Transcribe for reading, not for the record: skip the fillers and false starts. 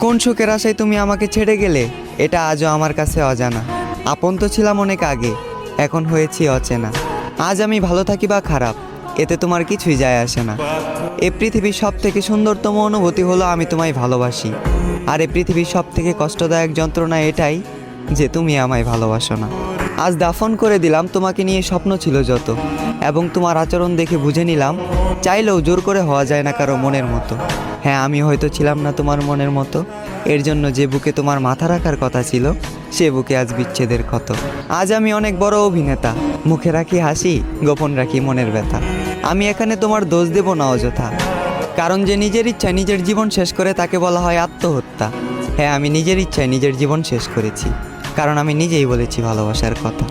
কোন সুখের আশায় তুমি আমাকে ছেড়ে গেলে এটা আজও আমার কাছে অজানা। আপন তো ছিলাম অনেক আগে, এখন হয়েছি অচেনা। আজ আমি ভালো থাকি বা খারাপ, এতে তোমার কিছুই যায় আসে না। এ পৃথিবীর সব থেকে সুন্দরতম অনুভূতি হলো আমি তোমায় ভালোবাসি। আর এ পৃথিবীর সব থেকে কষ্টদায়ক যন্ত্রণা এটাই যে তুমি আমায় ভালোবাসো না। আজ দাফন করে দিলাম তোমাকে নিয়ে স্বপ্ন ছিল যত, এবং তোমার আচরণ দেখে বুঝে নিলাম চাইলেও জোর করে হওয়া যায় না কারো মনের মতো। হ্যাঁ, আমি হয়তো ছিলাম না তোমার মনের মতো, এর জন্য যে বুকে তোমার মাথা রাখার কথা ছিল সে বুকে আজ বিচ্ছেদের ক্ষত। আজ আমি অনেক বড় অভিনেতা, মুখে রাখি হাসি, গোপন রাখি মনের ব্যথা। আমি এখানে তোমার দোষ দেব না অযথা, কারণ যে নিজের ইচ্ছায় নিজের জীবন শেষ করে তাকে বলা হয় আত্মহত্যা। হ্যাঁ, আমি নিজের ইচ্ছায় নিজের জীবন শেষ করেছি, কারণ আমি নিজেই বলেছি ভালোবাসার কথা।